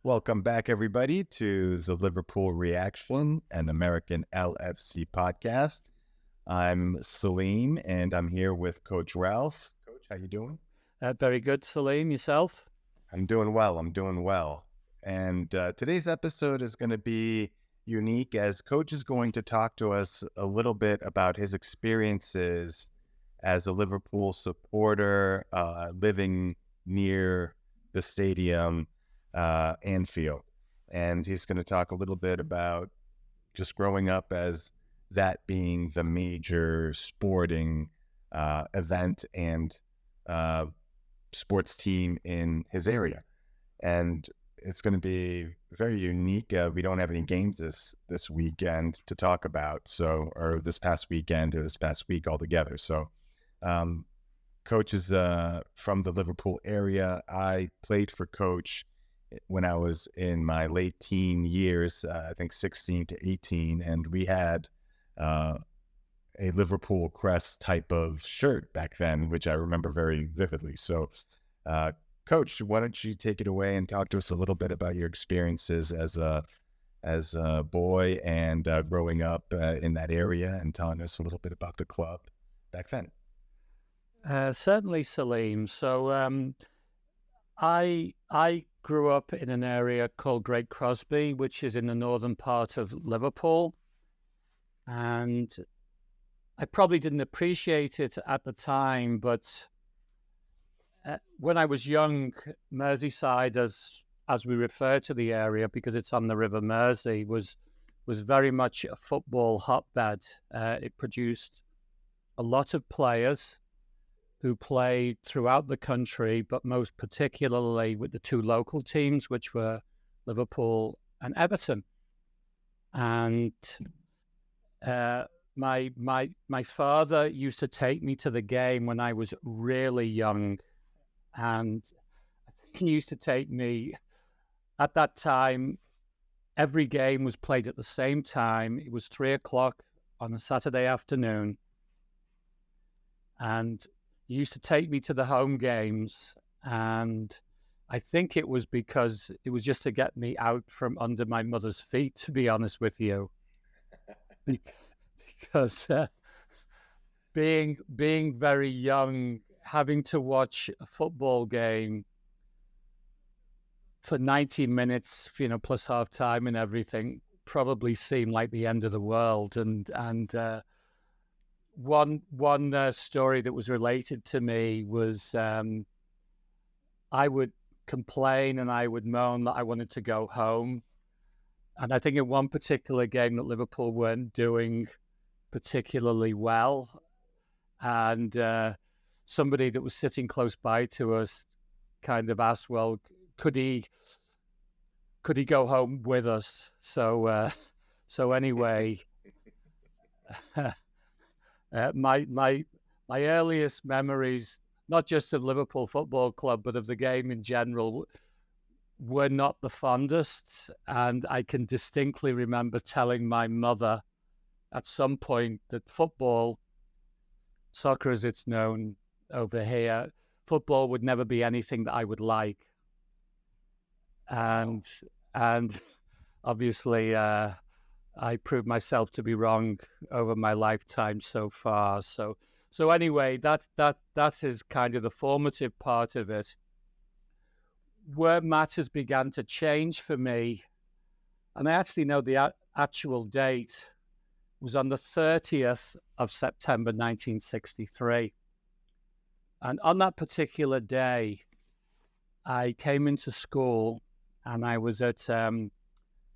Welcome back, everybody, to the Liverpool Reaction, an American LFC podcast. I'm Salim, and I'm here with Coach Ralph. Coach, how you doing? Very good, Salim. Yourself? I'm doing well. And today's episode is going to be unique as Coach is going to talk to us a little bit about his experiences as a Liverpool supporter, living near the stadium, Anfield. And he's going to talk a little bit about just growing up as that being the major sporting event and sports team in his area. And it's going to be very unique. We don't have any games this weekend to talk about, or this past weekend or this past week altogether. So Coach is from the Liverpool area. I played for Coach when I was in my late teen years, I think 16 to 18, and we had a Liverpool crest type of shirt back then, which I remember very vividly. So, Coach, why don't you take it away and talk to us a little bit about your experiences as a boy and growing up in that area, and telling us a little bit about the club back then. Certainly, Salim. So I grew up in an area called Great Crosby, which is in the northern part of Liverpool. And I probably didn't appreciate it at the time, but when I was young, Merseyside, as we refer to the area because it's on the River Mersey, was very much a football hotbed. It produced a lot of players who played throughout the country, but most particularly with the two local teams, which were Liverpool and Everton. And my father used to take me to the game when I was really young, and he used to take me. At that time, every game was played at the same time. It was 3:00 on a Saturday afternoon, and he used to take me to the home games, and I think it was because it was just to get me out from under my mother's feet, to be honest with you. Because being very young, having to watch a football game for 90 minutes, plus half time and everything, probably seemed like the end of the world. And one story that was related to me was I would complain and I would moan that I wanted to go home. And I think in one particular game that Liverpool weren't doing particularly well, and somebody that was sitting close by to us kind of asked, well, could he go home with us? So anyway, my earliest memories, not just of Liverpool Football Club, but of the game in general, were not the fondest. And I can distinctly remember telling my mother at some point that football, soccer as it's known over here, football would never be anything that I would like. And obviously, I proved myself to be wrong over my lifetime so far. So anyway, that is kind of the formative part of it. Where matters began to change for me, and I actually know the actual date, was on the 30th of September 1963. And on that particular day, I came into school, and I was at a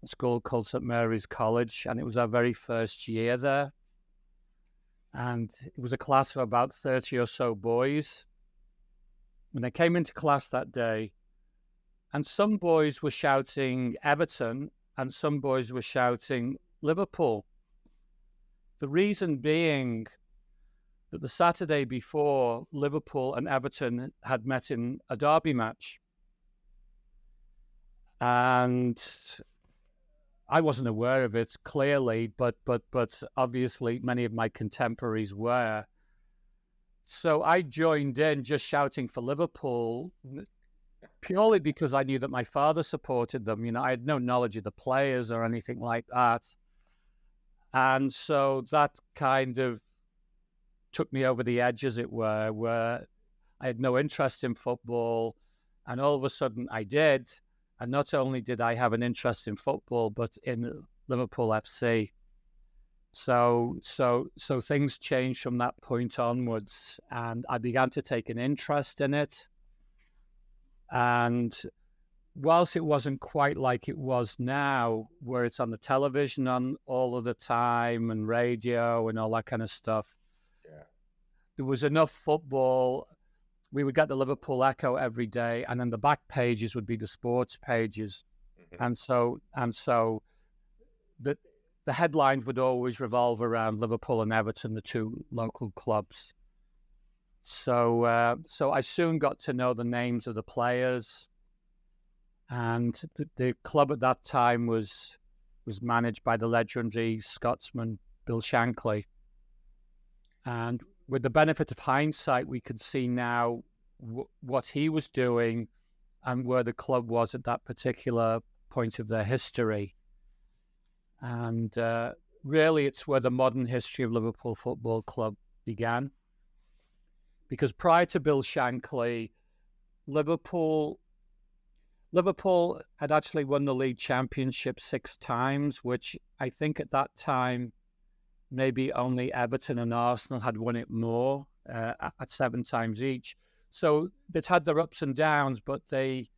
school called St. Mary's College, and it was our very first year there. And it was a class of about 30 or so boys. When I came into class that day, and some boys were shouting Everton, and some boys were shouting Liverpool. The reason being that the Saturday before, Liverpool and Everton had met in a derby match. And I wasn't aware of it clearly, but obviously many of my contemporaries were. So I joined in just shouting for Liverpool, purely because I knew that my father supported them. You know, I had no knowledge of the players or anything like that. And so that kind of took me over the edge, as it were, where I had no interest in football. And all of a sudden I did. And not only did I have an interest in football, but in Liverpool FC. So things changed from that point onwards, and I began to take an interest in it. And whilst it wasn't quite like it was now, where it's on the television on all of the time and radio and all that kind of stuff, Yeah. there was enough football. We would get the Liverpool Echo every day, and then the back pages would be the sports pages. Mm-hmm. And so the headlines would always revolve around Liverpool and Everton, the two local clubs. So I soon got to know the names of the players, and the club at that time was managed by the legendary Scotsman Bill Shankly. And with the benefit of hindsight, we could see now what he was doing and where the club was at that particular point of their history. And really, it's where the modern history of Liverpool Football Club began. Because prior to Bill Shankly, Liverpool had actually won the league championship 6 times, which I think at that time, maybe only Everton and Arsenal had won it more, at 7 times each. So they'd had their ups and downs, but they'd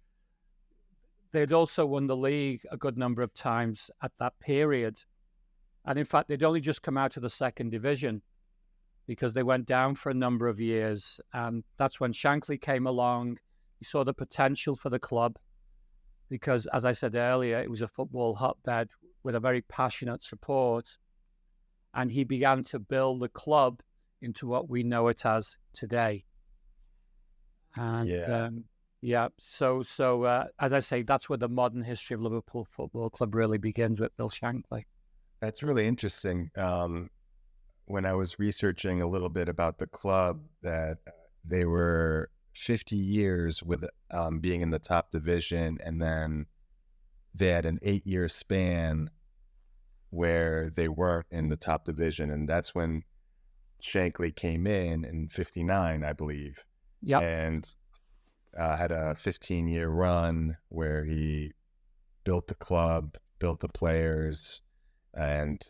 also won the league a good number of times at that period. And in fact, they'd only just come out of the 2nd division because they went down for a number of years. And that's when Shankly came along. He saw the potential for the club because, as I said earlier, it was a football hotbed with a very passionate support. And he began to build the club into what we know it as today. And so as I say, that's where the modern history of Liverpool Football Club really begins, with Bill Shankly. That's really interesting. When I was researching a little bit about the club, that they were 50 years with being in the top division, and then they had an 8-year span where they weren't in the top division, and that's when Shankly came in 59, I believe. Yeah. And had a 15-year run where he built the club, built the players, and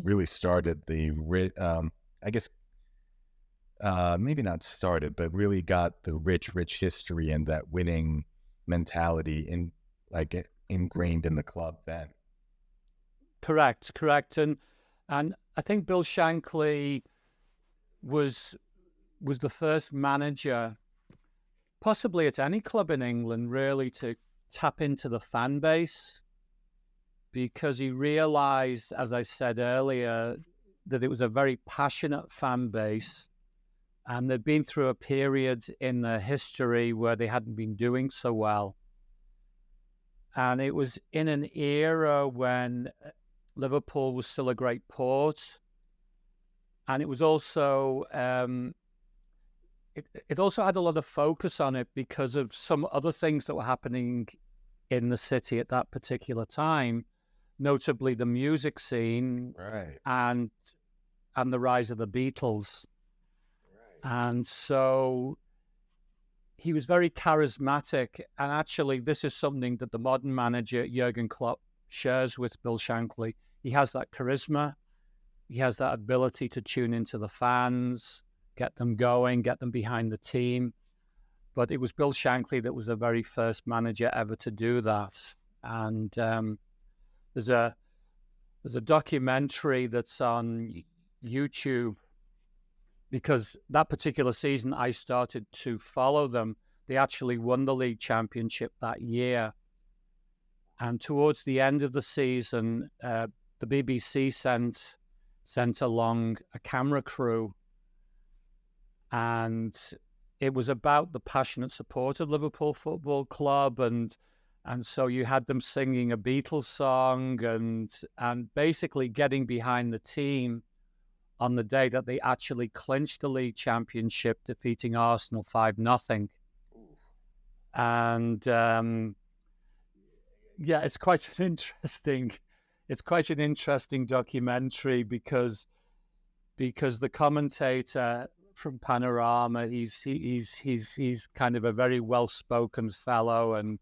really started the, I guess, maybe not started, but really got the rich history and that winning mentality ingrained in the club then. Correct. And I think Bill Shankly was the first manager, possibly at any club in England, really to tap into the fan base, because he realized, as I said earlier, that it was a very passionate fan base, and they'd been through a period in their history where they hadn't been doing so well. And it was in an era when Liverpool was still a great port, and it was also it also had a lot of focus on it because of some other things that were happening in the city at that particular time, notably the music scene, right, and the rise of the Beatles. Right. And so he was very charismatic, and actually this is something that the modern manager Jurgen Klopp shares with Bill Shankly. He has that charisma, he has that ability to tune into the fans, get them going, get them behind the team. But it was Bill Shankly that was the very first manager ever to do that. And there's a documentary that's on YouTube, because that particular season I started to follow them. They actually won the league championship that year. And towards the end of the season, the BBC sent along a camera crew, and it was about the passionate support of Liverpool Football Club, and so you had them singing a Beatles song and basically getting behind the team on the day that they actually clinched the league championship, defeating Arsenal 5-0. And yeah, it's quite an interesting documentary because the commentator from Panorama, he's kind of a very well-spoken fellow, and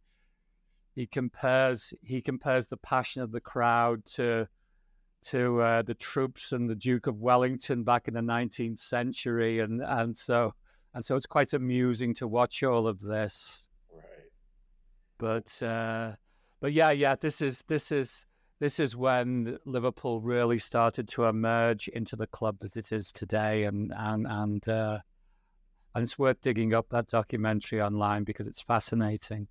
he compares the passion of the crowd to the troops and the Duke of Wellington back in the 19th century, and so it's quite amusing to watch all of this. Right. But yeah, this is when Liverpool really started to emerge into the club that it is today, and it's worth digging up that documentary online because it's fascinating.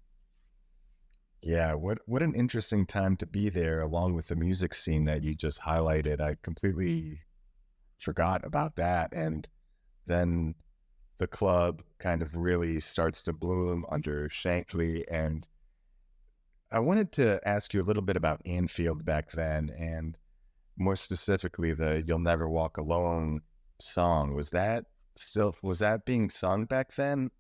Yeah, what an interesting time to be there, along with the music scene that you just highlighted. I completely forgot about that. And then the club kind of really starts to bloom under Shankly. And I wanted to ask you a little bit about Anfield back then, and more specifically the "You'll Never Walk Alone" song. Was that being sung back then?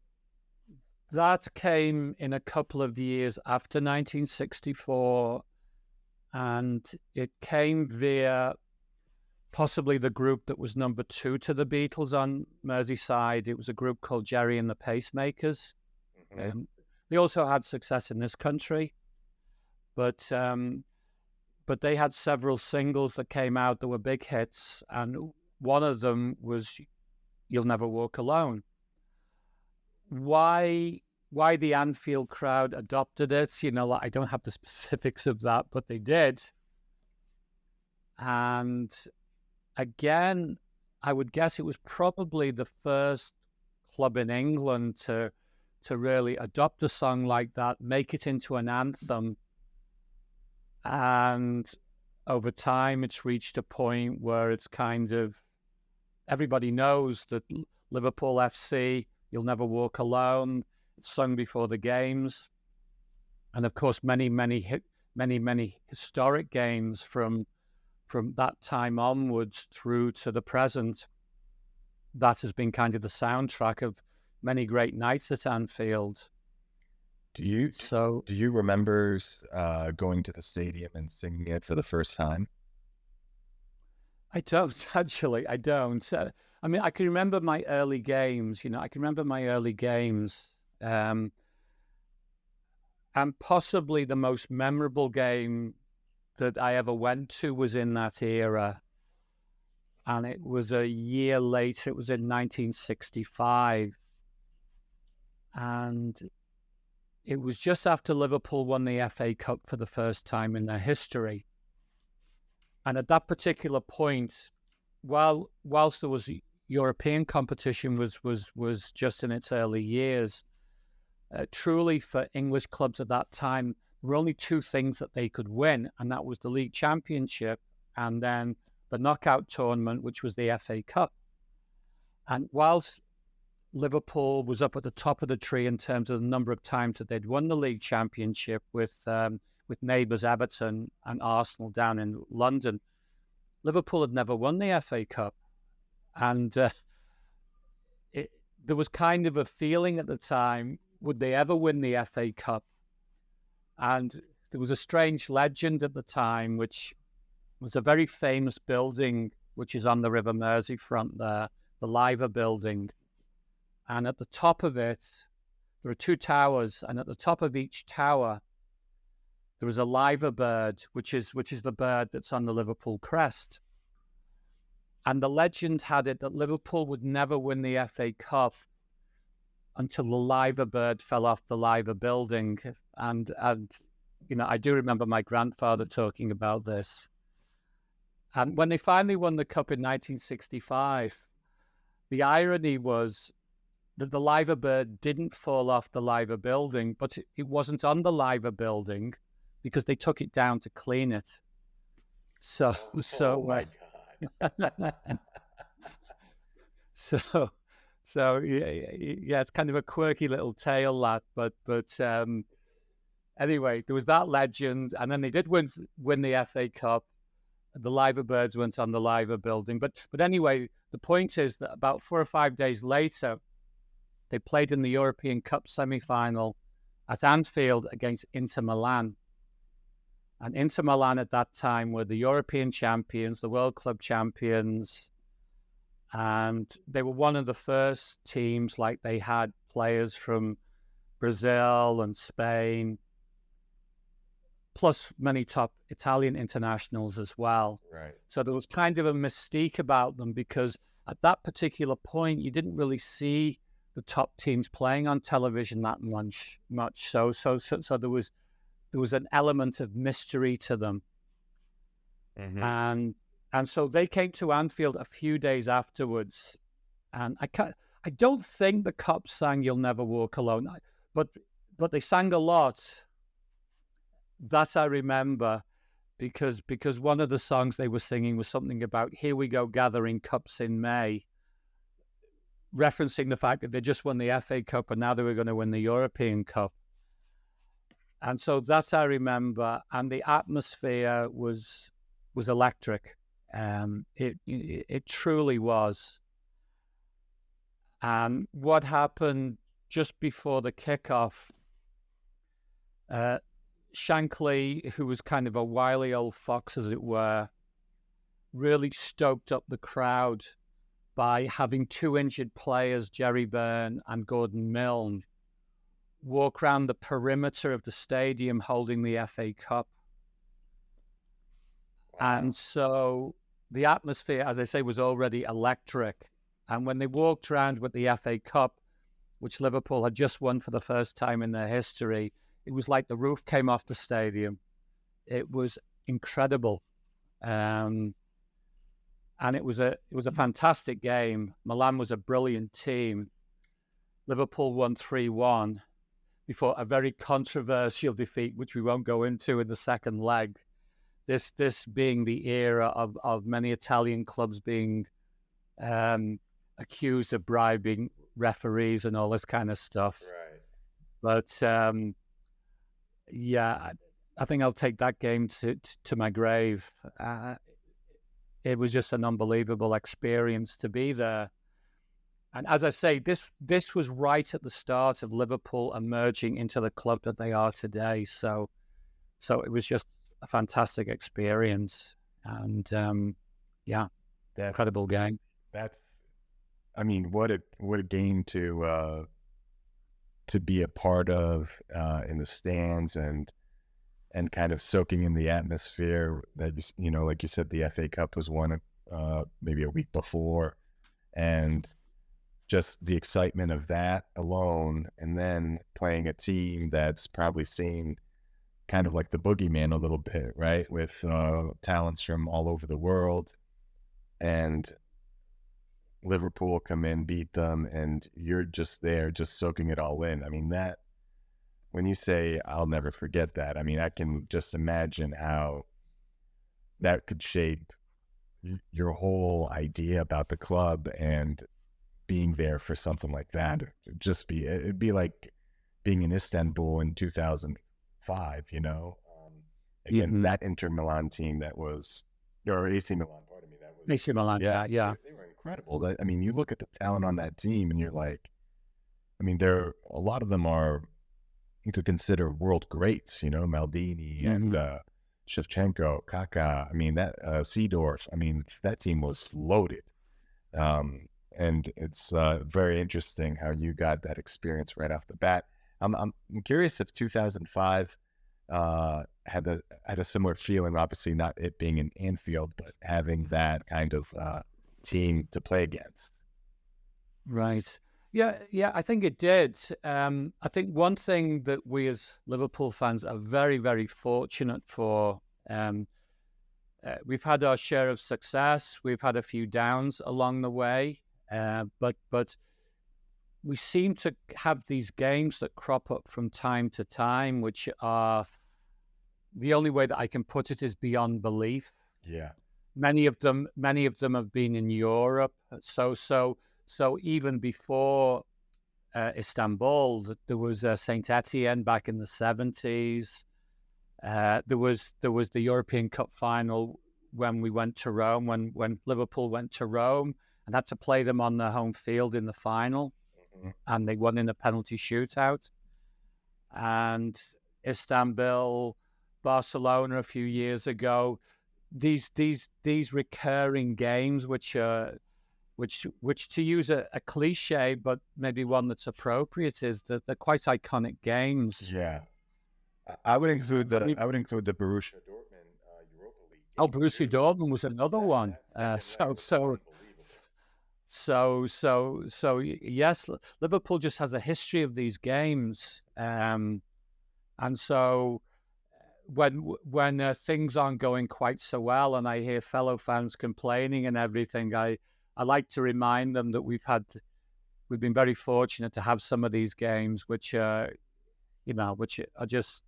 That came in a couple of years after 1964, and it came via possibly the group that was number 2 to the Beatles on Merseyside. It was a group called Gerry and the Pacemakers. Mm-hmm. They also had success in this country, but they had several singles that came out that were big hits, and one of them was "You'll Never Walk Alone." Why the Anfield crowd adopted it, I don't have the specifics of that, but they did. And again, I would guess it was probably the first club in England to really adopt a song like that, make it into an anthem. And over time, it's reached a point where it's kind of, everybody knows that Liverpool FC, "You'll Never Walk Alone," it's sung before the games. And of course, many historic games from that time onwards through to the present, that has been kind of the soundtrack of many great nights at Anfield. Do you remember going to the stadium and singing it for the first time? I don't, actually. I don't. I mean, I can remember my early games. And possibly the most memorable game that I ever went to was in that era. And it was a year later. It was in 1965. And it was just after Liverpool won the FA Cup for the first time in their history. And at that particular point, whilst there was European competition was just in its early years, truly for English clubs at that time, there were only 2 things that they could win, and that was the League Championship and then the knockout tournament, which was the FA Cup. And whilst Liverpool was up at the top of the tree in terms of the number of times that they'd won the League Championship with neighbours Everton and Arsenal down in London, Liverpool had never won the FA Cup. And there was kind of a feeling at the time, would they ever win the FA Cup? And there was a strange legend at the time, which was a very famous building, which is on the River Mersey front there, the Liver building. And at the top of it, there are 2 towers, and at the top of each tower, there was a liver bird, which is the bird that's on the Liverpool crest. And the legend had it that Liverpool would never win the FA Cup until the liver bird fell off the Liver building. And I do remember my grandfather talking about this. And when they finally won the cup in 1965, the irony was that the Liver bird didn't fall off the Liver building, but it wasn't on the Liver building because they took it down to clean it. So my God. So yeah, it's kind of a quirky little tale, that. But anyway, there was that legend, and then they did win the FA Cup. The Liver birds went on the Liver building, but anyway, the point is that about 4 or 5 days later, they played in the European Cup semi-final at Anfield against Inter Milan. And Inter Milan at that time were the European champions, the World Club champions, and they were one of the first teams. Like, they had players from Brazil and Spain, plus many top Italian internationals as well. Right. So there was kind of a mystique about them, because at that particular point, you didn't really see the top teams playing on television that much. So there was an element of mystery to them. Mm-hmm. And so they came to Anfield a few days afterwards, and I don't think the Cops sang "You'll Never Walk Alone," but they sang a lot. That I remember, because one of the songs they were singing was something about "Here we go gathering cups in May," referencing the fact that they just won the FA Cup and now they were going to win the European Cup. And so that I remember, and the atmosphere was electric. It truly was. And what happened just before the kickoff, Shankly, who was kind of a wily old fox, as it were, really stoked up the crowd by having two injured players, Gerry and Gordon Milne, walk around the perimeter of the stadium holding the FA Cup. Wow. And so the atmosphere, as I say, was already electric. And when they walked around with the FA Cup, which Liverpool had just won for the first time in their history, it was like the roof came off the stadium. It was incredible. And it was a fantastic game. Milan was a brilliant team. Liverpool won 3-1 before a very controversial defeat, which we won't go into in the second leg. This being the era of many Italian clubs being accused of bribing referees and all this kind of stuff. Right. But yeah, I think I'll take that game to my grave. It was just an unbelievable experience to be there. And as I say, this was right at the start of Liverpool emerging into the club that they are today. So it was just a fantastic experience. And yeah, incredible game. I mean, what a game to be a part of in the stands and kind of soaking in the atmosphere. That, you know, like you said, the FA Cup was won maybe a week before, and just the excitement of that alone, and then playing a team that's probably seen kind of like the boogeyman a little bit, right? With talents from all over the world, and Liverpool come in, beat them, and you're just there, just soaking it all in. I mean, that, when you say, I'll never forget that, I mean, I can just imagine how that could shape your whole idea about the club, and being there for something like that. It'd be like being in Istanbul in 2005, you know, against that Inter Milan team that was, or AC Milan, pardon me, that was AC Milan, yeah. They were incredible. I mean, you look at the talent on that team and you're like, I mean, a lot of them are, you could consider world greats, you know, Maldini and Shevchenko, Kaká. I mean, that Seedorf. I mean, that team was loaded. And it's very interesting how you got that experience right off the bat. I'm curious if 2005 had a similar feeling. Obviously, not it being in Anfield, but having that kind of team to play against. Right. Yeah, I think it did. I think one thing that we as Liverpool fans are very, very fortunate for, we've had our share of success. We've had a few downs along the way, but we seem to have these games that crop up from time to time, which are, the only way that I can put it is beyond belief. Yeah. Many of them have been in Europe. So even before Istanbul, there was Saint Etienne back in the 70s. There was the European Cup final when we went to Rome, when Liverpool went to Rome and had to play them on their home field in the final, and they won in a penalty shootout. and Istanbul, Barcelona a few years ago. These recurring games, which to use a cliche, but maybe one that's appropriate, is that they're quite iconic games. Yeah, I would include the Borussia Dortmund Europa League game. Oh, Borussia Dortmund was another one. So yes, Liverpool just has a history of these games, and so when things aren't going quite so well, and I hear fellow fans complaining and everything, I like to remind them that we've been very fortunate to have some of these games, which are just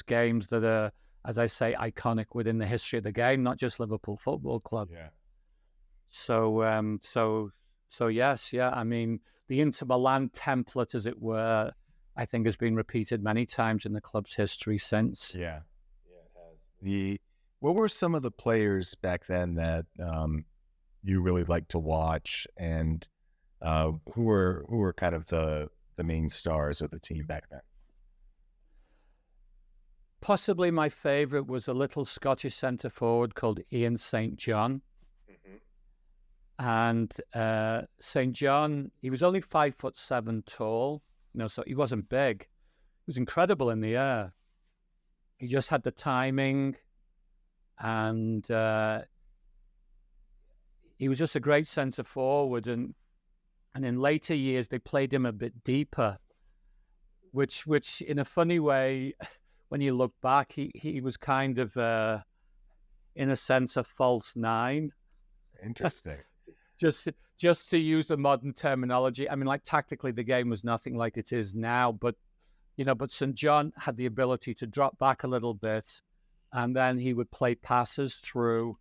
games that are, as I say, iconic within the history of the game, not just Liverpool Football Club. Yeah. So yes, yeah. I mean, the Inter Milan template, as it were, I think has been repeated many times in the club's history since. Yeah, it has. What were some of the players back then that you really liked to watch, and who were kind of the main stars of the team back then? Possibly my favourite was a little Scottish centre forward called Ian St. John. And St. John, he was only 5'7" tall, so he wasn't big. He was incredible in the air. He just had the timing, and he was just a great centre forward. And in later years, they played him a bit deeper, which in a funny way, when you look back, he was kind of, in a sense, a false nine. Interesting. Just to use the modern terminology, I mean, like tactically, the game was nothing like it is now. But St. John had the ability to drop back a little bit, and then he would play passes through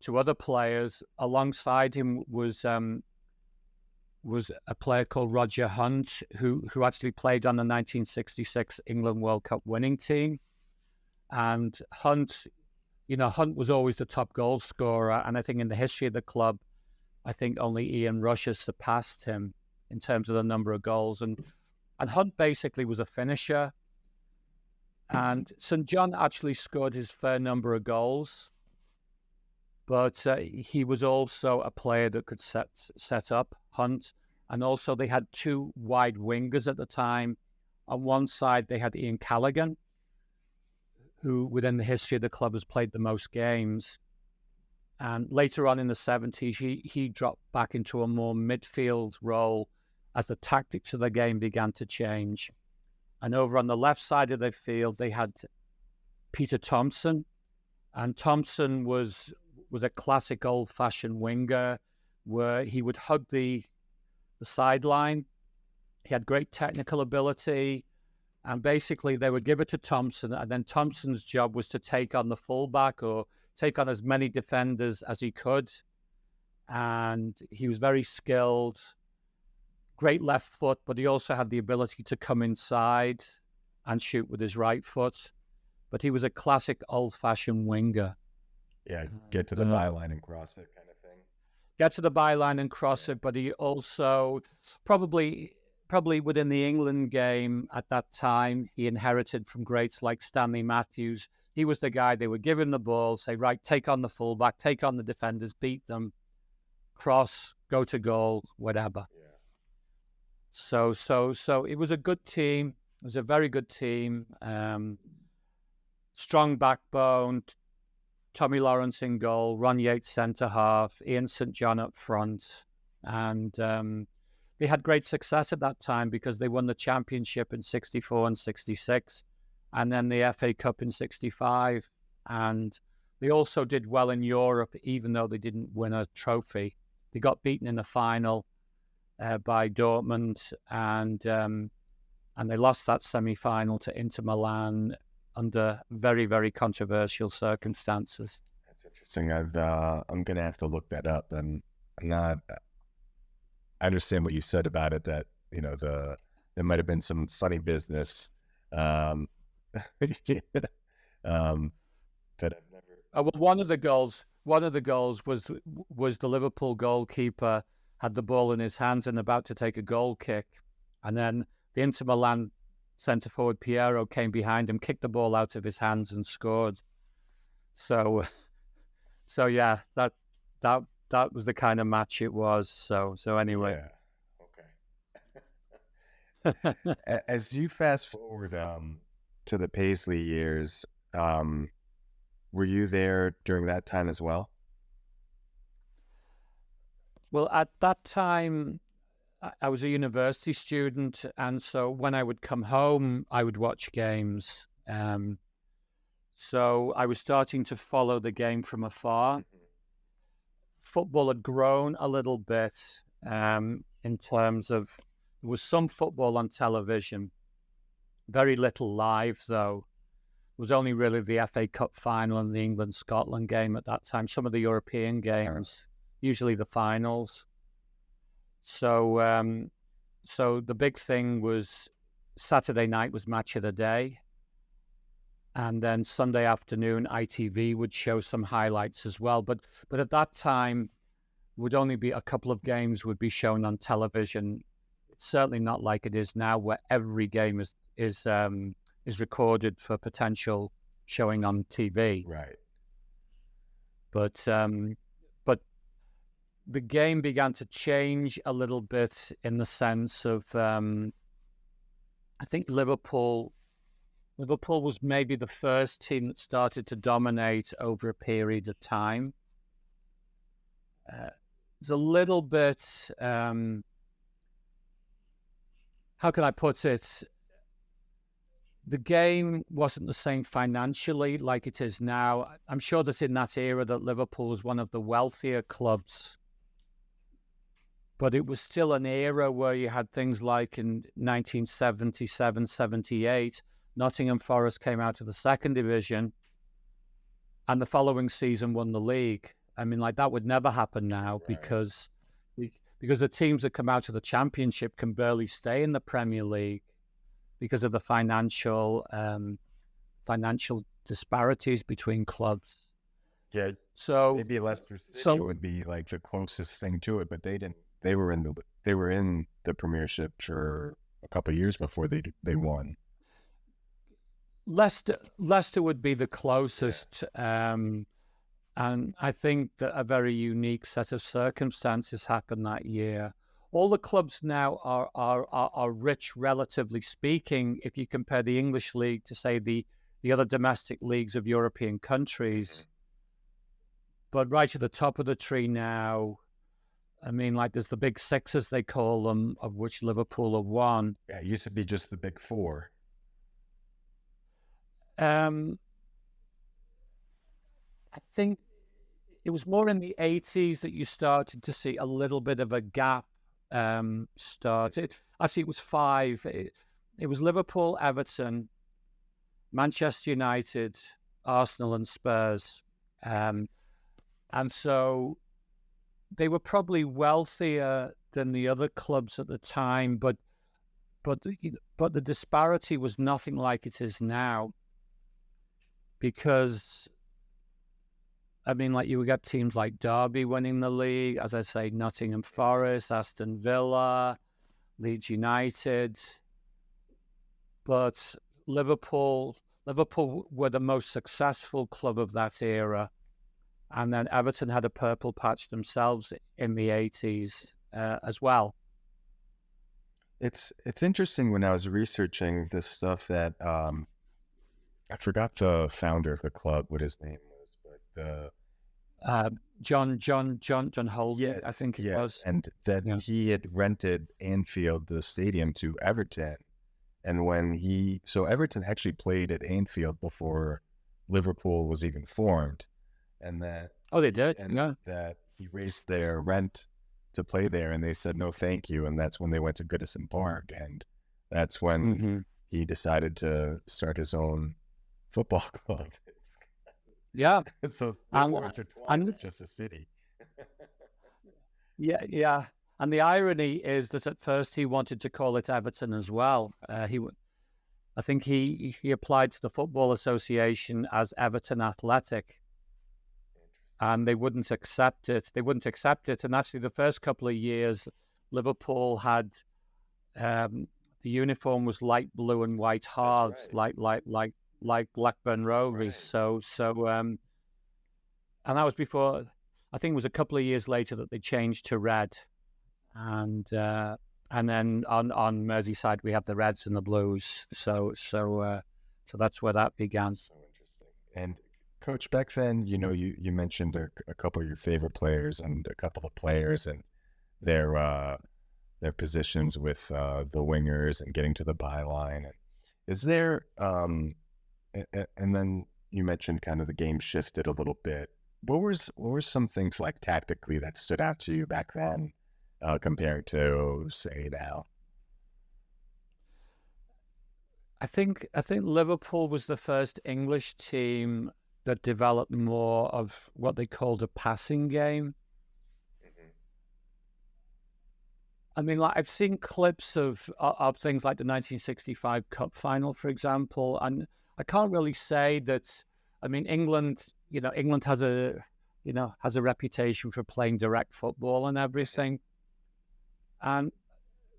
to other players. Alongside him was a player called Roger Hunt, who actually played on the 1966 England World Cup winning team. And Hunt was always the top goal scorer, and I think in the history of the club, I think only Ian Rush has surpassed him in terms of the number of goals. And Hunt basically was a finisher. And St. John actually scored his fair number of goals. But he was also a player that could set up Hunt. And also they had two wide wingers at the time. On one side, they had Ian Callaghan, who within the history of the club has played the most games. And later on in the 70s, he dropped back into a more midfield role as the tactics of the game began to change. And over on the left side of the field, they had Peter Thompson. And Thompson was a classic old-fashioned winger where he would hug the sideline. He had great technical ability. And basically, they would give it to Thompson, and then Thompson's job was to take on the fullback or take on as many defenders as he could. And he was very skilled, great left foot, but he also had the ability to come inside and shoot with his right foot. But he was a classic old-fashioned winger. Yeah, get to the byline and cross it kind of thing. Get to the byline and cross it, but he also probably within the England game at that time, he inherited from greats like Stanley Matthews. He was the guy they would give him the ball, say, right, take on the fullback, take on the defenders, beat them, cross, go to goal, whatever. Yeah. So it was a good team. It was a very good team. Strong backbone. Tommy Lawrence in goal, Ron Yates centre half, Ian St. John up front. And they had great success at that time because they won the championship in 64 and 66, and then the FA Cup in 65. And they also did well in Europe, even though they didn't win a trophy. They got beaten in the final by Dortmund, and they lost that semi-final to Inter Milan under very, very controversial circumstances. That's interesting. I'm going to have to look that up. And I understand what you said about it, that, there might have been some funny business. That I've never. Well, one of the goals was the Liverpool goalkeeper had the ball in his hands and about to take a goal kick, and then the Inter Milan centre forward Piero came behind him, kicked the ball out of his hands, and scored. So yeah, that was the kind of match it was. So anyway. Yeah. Okay. As you fast forward to the Paisley years, were you there during that time as well? Well, at that time, I was a university student, and so when I would come home, I would watch games. So I was starting to follow the game from afar. Football had grown a little bit in terms of there was some football on television, very little live though. It was only really the FA Cup final and the England-Scotland game at that time, some of the European games, usually the finals. So so the big thing was Saturday night was match of the day. And then Sunday afternoon, ITV would show some highlights as well. But at that time, would only be a couple of games would be shown on television. It's certainly not like it is now, where every game is recorded for potential showing on TV. Right. But the game began to change a little bit in the sense of I think Liverpool was maybe the first team that started to dominate over a period of time. It's a little bit, how can I put it? The game wasn't the same financially like it is now. I'm sure that in that era that Liverpool was one of the wealthier clubs, but it was still an era where you had things like in 1977, 78, Nottingham Forest came out of the second division and the following season won the league. I mean, like that would never happen now, right? because the teams that come out of the championship can barely stay in the Premier League because of the financial disparities between clubs. Yeah. So maybe Leicester City would be like the closest thing to it, but they didn't. They were in the Premiership for a couple of years before they won. Leicester would be the closest, and I think that a very unique set of circumstances happened that year. All the clubs now are rich, relatively speaking, if you compare the English league to, say, the other domestic leagues of European countries. But right at the top of the tree now, I mean, like there's the big six, as they call them, of which Liverpool are one. Yeah, it used to be just the big four. I think it was more in the 80s that you started to see a little bit of a gap started. Actually, it was five. It was Liverpool, Everton, Manchester United, Arsenal, and Spurs. And so they were probably wealthier than the other clubs at the time, but the disparity was nothing like it is now. Because, I mean, like you would get teams like Derby winning the league, as I say, Nottingham Forest, Aston Villa, Leeds United. But Liverpool were the most successful club of that era. And then Everton had a purple patch themselves in the 80s as well. It's interesting when I was researching this stuff that I forgot the founder of the club, what his name was, but John Holding, yes, I think it was. And that he had rented Anfield, the stadium, to Everton. And so Everton actually played at Anfield before Liverpool was even formed. And that they did, that he raised their rent to play there, and they said no, thank you. And that's when they went to Goodison Park, and that's when he decided to start his own football club. Yeah, so just a city. yeah. And the irony is that at first he wanted to call it Everton as well. I think he applied to the Football Association as Everton Athletic. And they wouldn't accept it. And actually, the first couple of years, Liverpool had the uniform was light blue and white hearts, right. like Blackburn Rovers. Right. And that was before. I think it was a couple of years later that they changed to red, and then on Merseyside we have the Reds and the Blues. So that's where that began. So interesting. And Coach, back then, you mentioned a couple of your favorite players and a couple of players and their positions with the wingers and getting to the byline. Is there and then you mentioned kind of the game shifted a little bit. What were some things like tactically that stood out to you back then compared to say now? I think Liverpool was the first English team that developed more of what they called a passing game. Mm-hmm. I mean, like I've seen clips of things like the 1965 Cup final, for example, and I can't really say that. I mean, England has a reputation for playing direct football and everything. And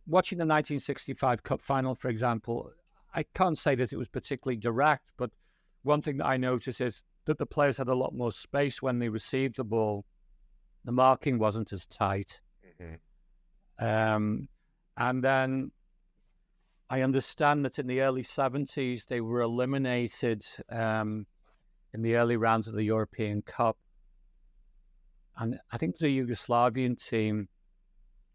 watching the 1965 Cup final, for example, I can't say that it was particularly direct, but one thing that I noticed is that the players had a lot more space when they received the ball. The marking wasn't as tight. Mm-hmm. And then I understand that in the early 70s, they were eliminated in the early rounds of the European Cup. And I think the Yugoslavian team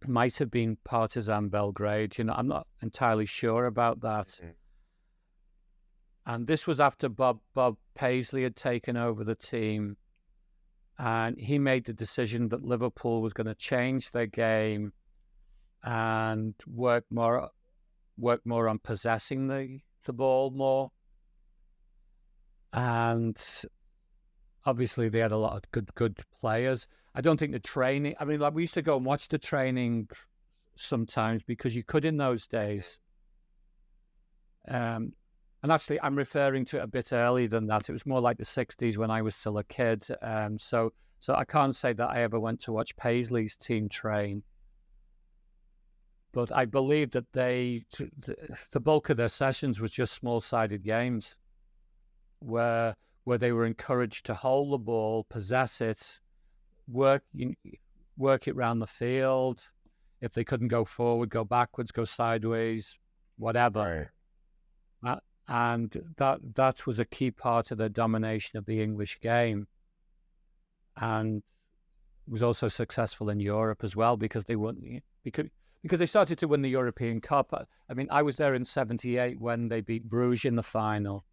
might have been Partizan Belgrade. I'm not entirely sure about that. Mm-hmm. And this was after Bob Paisley had taken over the team. And he made the decision that Liverpool was going to change their game and work more on possessing the ball more. And obviously they had a lot of good players. I don't think the training, I mean, like we used to go and watch the training sometimes because you could in those days. And actually, I'm referring to it a bit earlier than that. It was more like the 60s when I was still a kid. So I can't say that I ever went to watch Paisley's team train. But I believe that the bulk of their sessions was just small-sided games where they were encouraged to hold the ball, possess it, work it around the field. If they couldn't go forward, go backwards, go sideways, whatever. Right. And that was a key part of their domination of the English game. And was also successful in Europe as well because they started to win the European Cup. I mean, I was there in '78 when they beat Bruges in the final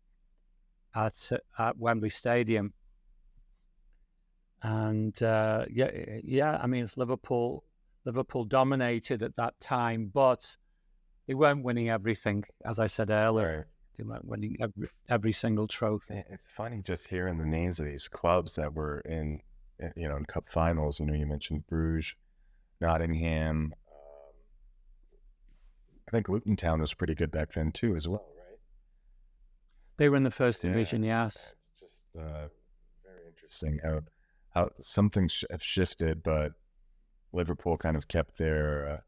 at Wembley Stadium. And I mean, it's Liverpool dominated at that time, but they weren't winning everything, as I said earlier. Right. They weren't winning every single trophy. It's funny just hearing the names of these clubs that were in cup finals. You mentioned Bruges, Nottingham. I think Luton Town was pretty good back then too, as well, right? They were in the first division, yes. It's just very interesting how some things have shifted, but Liverpool kind of kept their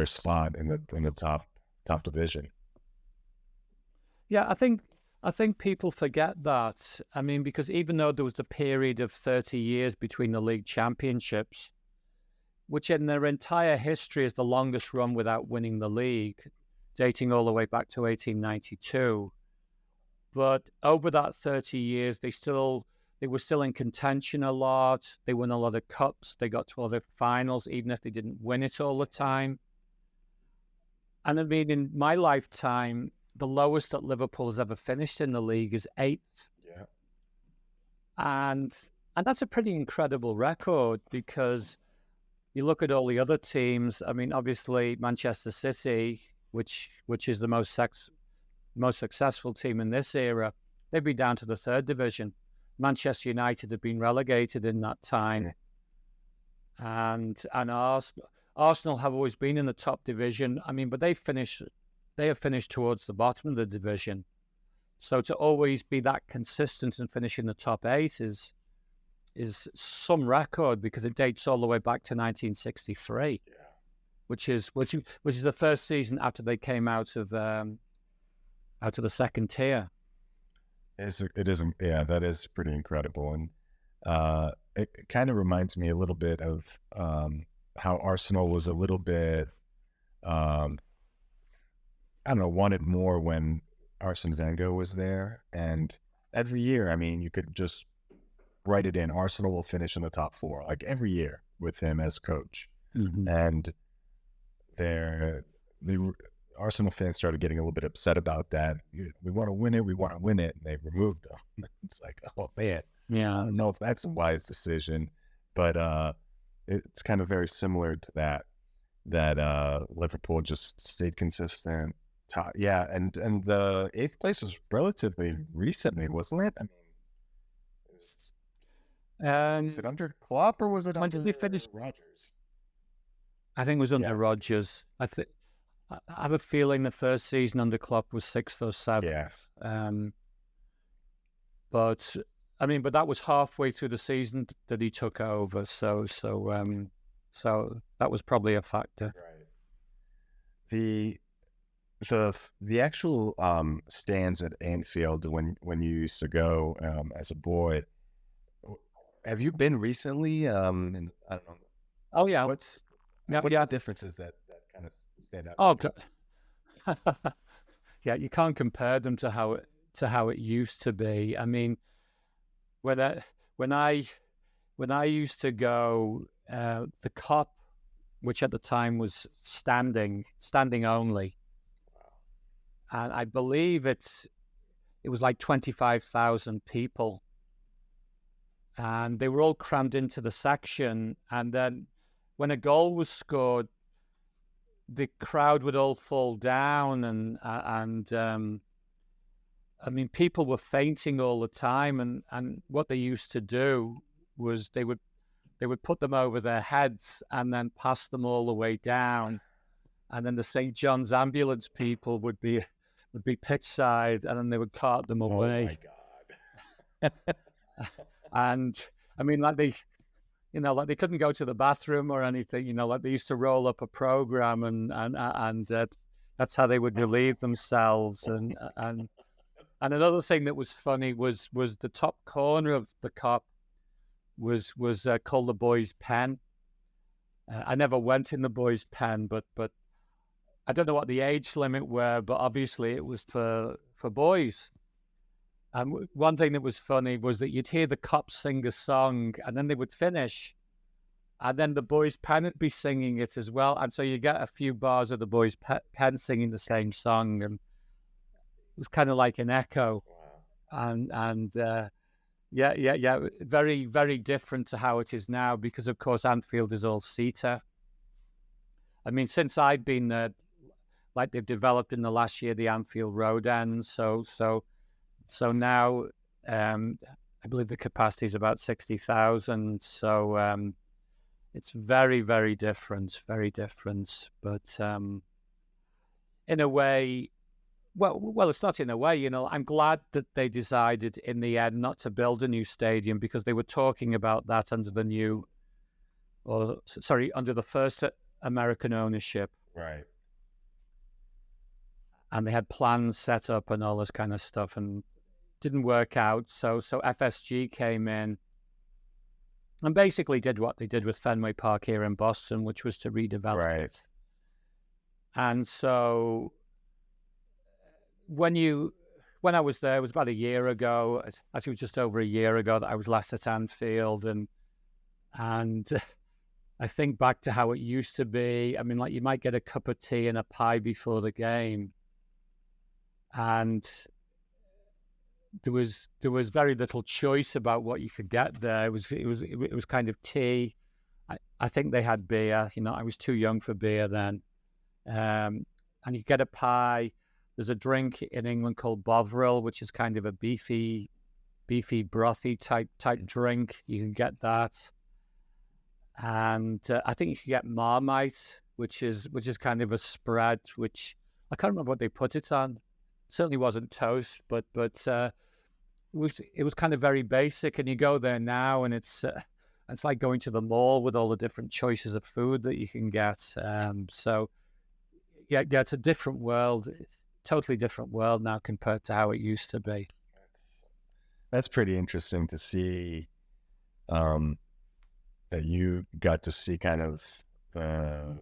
spot in the top division. Yeah, I think people forget that. I mean, because even though there was the period of 30 years between the league championships, which in their entire history is the longest run without winning the league, dating all the way back to 1892. But over that 30 years, they were still in contention a lot. They won a lot of cups. They got to all the finals, even if they didn't win it all the time. And I mean, in my lifetime, the lowest that Liverpool has ever finished in the league is 8th. Yeah. And that's a pretty incredible record because you look at all the other teams. I mean, obviously Manchester City, which is the most successful team in this era, they'd be down to the 3rd division. Manchester United have been relegated in that time. And Arsenal have always been in the top division. I mean, but they have finished towards the bottom of the division. So to always be that consistent and finish in the top 8 is some record because it dates all the way back to 1963. Yeah. which is the first season after they came out of the second tier. It isn't. Yeah, that is pretty incredible, and it kind of reminds me a little bit of how Arsenal was a little bit, I don't know, wanted more when Arsene Wenger was there, and every year, I mean, you could just write it in. Arsenal will finish in the top four, like every year with him as coach, and the Arsenal fans started getting a little bit upset about that. We want to win it. We want to win it. And they removed him. It's like, oh man, yeah. I don't know if that's a wise decision, but it's kind of very similar to that Liverpool just stayed consistent. Yeah, and the 8th place was relatively recently, wasn't it? I mean, was it under Klopp or was it under Rodgers? I think it was under Rodgers. I have a feeling the first season under Klopp was 6th or 7th. Yeah. But that was halfway through the season that he took over. So that was probably a factor. Right. The actual stands at Anfield when you used to go as a boy. Have you been recently? And I don't know. Oh yeah. What are the differences that kind of stand out? Oh, yeah. You can't compare them to how it used to be. I mean, when I used to go, the Kop, which at the time was standing only, and I believe it was like 25,000 people. And they were all crammed into the section. And then when a goal was scored, the crowd would all fall down. And I mean, people were fainting all the time. And what they used to do was they would put them over their heads and then pass them all the way down. And then the St. John's ambulance people would be pitch side, and then they would cart them away. Oh my God. And I mean, like they couldn't go to the bathroom or anything, like they used to roll up a program and that's how they would relieve themselves. And another thing that was funny was the top corner of the Kop was called the boys' pen. I never went in the boys' pen, but I don't know what the age limit were, but obviously it was for boys. And one thing that was funny was that you'd hear the Kop sing a song, and then they would finish, and then the boys' pen would be singing it as well, and so you get a few bars of the boys' pen singing the same song, and it was kind of like an echo. And very, very different to how it is now, because of course Anfield is all seater. I mean, since I've been there, like they've developed in the last year the Anfield Road ends, so now I believe the capacity is about 60,000. So it's very, very different, very different. But in a way, well, it's not in a way. I'm glad that they decided in the end not to build a new stadium, because they were talking about that under the first American ownership. Right. And they had plans set up and all this kind of stuff, and didn't work out. So FSG came in and basically did what they did with Fenway Park here in Boston, which was to redevelop it. And so when I was there, it was about a year ago. Actually, it was just over a year ago that I was last at Anfield, and I think back to how it used to be. I mean, like, you might get a cup of tea and a pie before the game, and there was very little choice about what you could get there. It was kind of tea. I think they had beer. I was too young for beer then. And you get a pie. There's a drink in England called Bovril, which is kind of a beefy, brothy type drink. You can get that. And I think you can get Marmite, which is kind of a spread, which I can't remember what they put it on. Certainly wasn't toast, but it was kind of very basic. And you go there now, and it's It's like going to the mall with all the different choices of food that you can get. So yeah, it's a different world, totally different world now compared to how it used to be. That's pretty interesting to see, that you got to see kind of the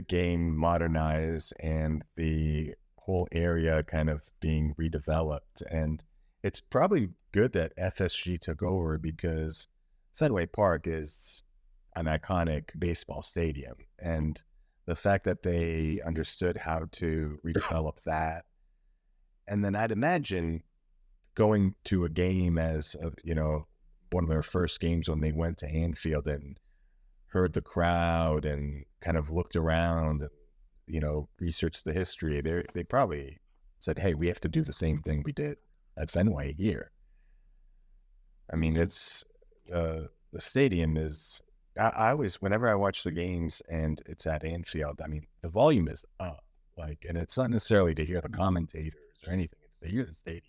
game modernize and the whole area kind of being redeveloped. And it's probably good that FSG took over, because Fenway Park is an iconic baseball stadium. And the fact that they understood how to redevelop that. And then I'd imagine going to a game as, one of their first games when they went to Anfield and heard the crowd and kind of looked around and, researched the history. They probably said, hey, we have to do the same thing we did at Fenway here. I mean, it's the stadium is, I always, whenever I watch the games and it's at Anfield, I mean, the volume is up, and it's not necessarily to hear the commentators or anything, it's to hear the stadium.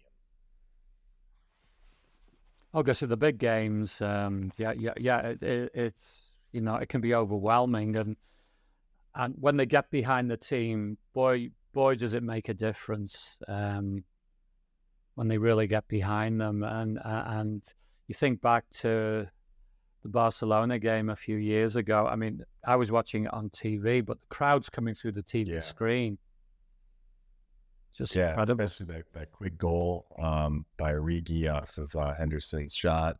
So the big games, it's, it can be overwhelming. And when they get behind the team, boy, does it make a difference when they really get behind them. And you think back to the Barcelona game a few years ago. I mean, I was watching it on TV, but the crowd's coming through the TV screen. Just incredible. Especially that quick goal by Origi off of Henderson's shot.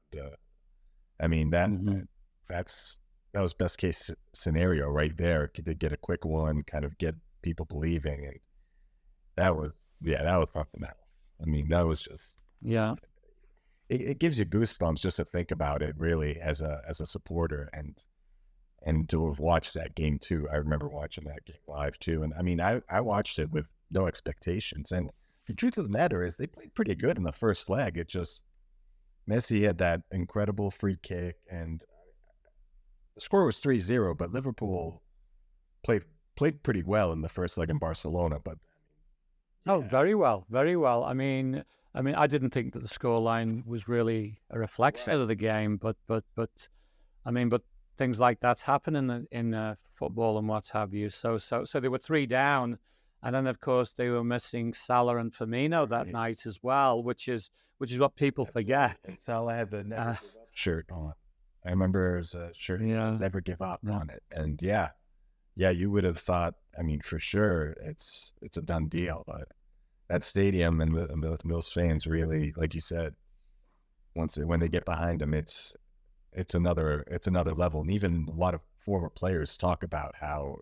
I mean, that was best case scenario right there. To get a quick one, kind of get people believing, and that was something else. I mean, that was just It gives you goosebumps just to think about it, really, as a supporter, and to have watched that game too. I remember watching that game live too, and I mean, I watched it with no expectations. And the truth of the matter is, they played pretty good in the first leg. It just, Messi had that incredible free kick, and the score was 3-0, but Liverpool played pretty well in the first leg in Barcelona. But very well, very well. I mean, I didn't think that the scoreline was really a reflection of the game, but things like that's happen in football and what have you. So they were 3 down, and then of course they were missing Salah and Firmino that night as well, which is what people forget. And Salah had the never give up shirt on. I remember there's a shirt, never give up on it, and you would have thought, I mean, for sure, it's a done deal, but that stadium and those fans really, like you said, when they get behind them, it's another level. And even a lot of former players talk about how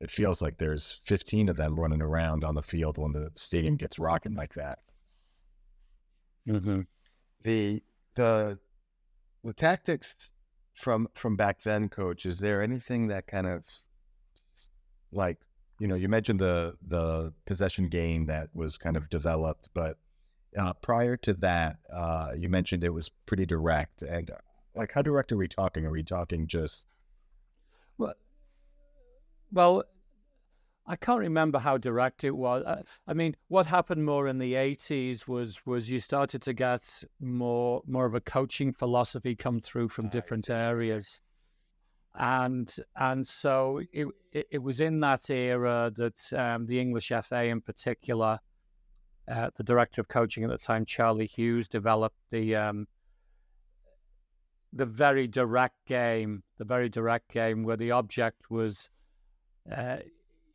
it feels like there's 15 of them running around on the field when the stadium gets rocking like that. Mm-hmm. The tactics from back then, Coach, is there anything that kind of, like, you mentioned the possession game that was kind of developed, but prior to that, you mentioned it was pretty direct. And like, how direct are we talking? Are we talking just? Well, I can't remember how direct it was. I mean, what happened more in the 80s was you started to get more of a coaching philosophy come through from different areas. And so it was in that era that the English FA in particular, the director of coaching at the time, Charlie Hughes, developed the very direct game where the object was,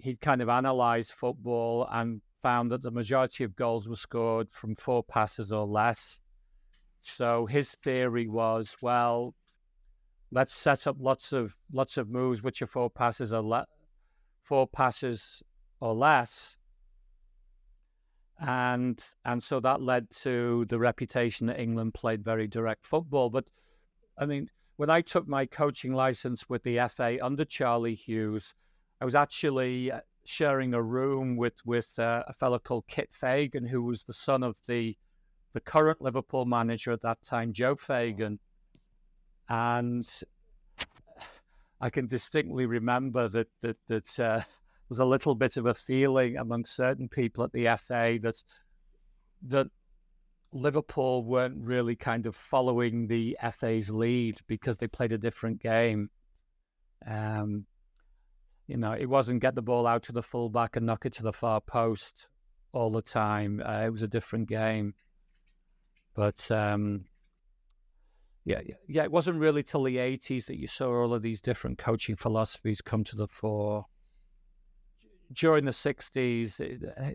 he'd kind of analysed football and found that the majority of goals were scored from 4 passes or less. So his theory was, well, let's set up lots of moves which are 4 passes or less, and so that led to the reputation that England played very direct football. But I mean, when I took my coaching license with the FA under Charlie Hughes, I was actually sharing a room with a fellow called Kit Fagan, who was the son of the current Liverpool manager at that time, Joe Fagan. And I can distinctly remember that there was a little bit of a feeling among certain people at the FA that Liverpool weren't really kind of following the FA's lead because they played a different game. It wasn't get the ball out to the fullback and knock it to the far post all the time. It was a different game. But it wasn't really till the 80s that you saw all of these different coaching philosophies come to the fore. During the 60s,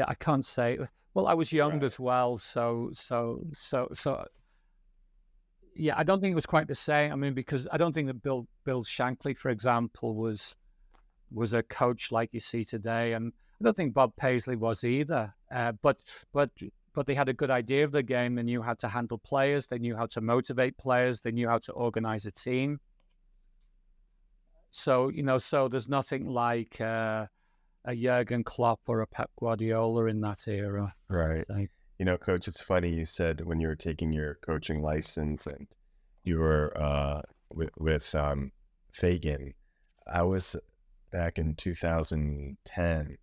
I can't say. Well, I was young as well, so I don't think it was quite the same. I mean, because I don't think that Bill Shankly, for example, was a coach like you see today, and I don't think Bob Paisley was either. But they had a good idea of the game. They knew how to handle players. They knew how to motivate players. They knew how to organize a team. So there's nothing like a Jurgen Klopp or a Pep Guardiola in that era. Right. Coach, it's funny you said when you were taking your coaching license and you were with Fagan. I was back in 2010.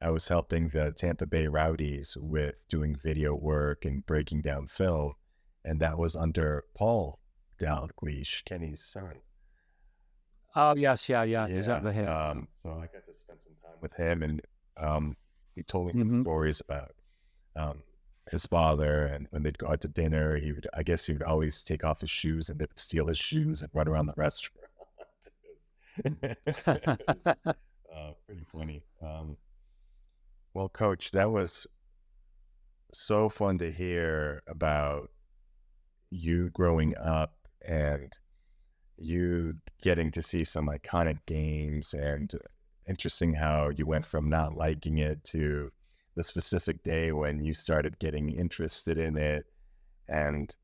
I was helping the Tampa Bay Rowdies with doing video work and breaking down film, and that was under Paul Dalglish, Kenny's son. Oh yes, yeah. Exactly. So I got to spend some time with him, and he told me some stories about his father, and when they'd go out to dinner, he would always take off his shoes, and they would steal his shoes and run around the restaurant. Pretty funny. Well, Coach, that was so fun to hear about you growing up and you getting to see some iconic games, and interesting how you went from not liking it to the specific day when you started getting interested in it and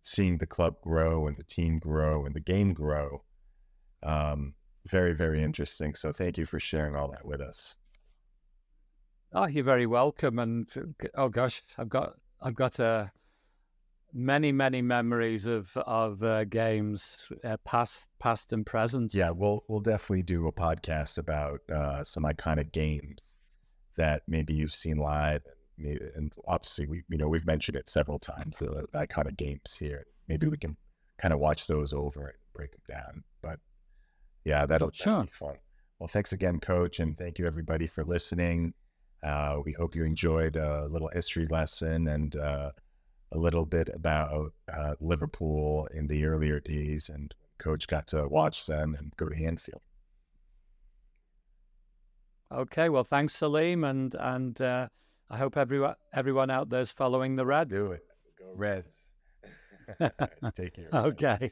seeing the club grow and the team grow and the game grow. Very, very interesting. So thank you for sharing all that with us. Oh, you're very welcome. And oh gosh, I've got many memories of games, past and present. Yeah, we'll definitely do a podcast about some iconic games that maybe you've seen live, and obviously we've mentioned it several times, the iconic games here. Maybe we can kind of watch those over and break them down. But yeah, that'll be fun. Well, thanks again, Coach, and thank you everybody for listening. We hope you enjoyed a little history lesson and a little bit about Liverpool in the earlier days, and Coach got to watch them and go to Anfield. Okay, well, thanks, Salim, and I hope everyone out there's following the Reds. Do it. Go Reds. Take care. Okay.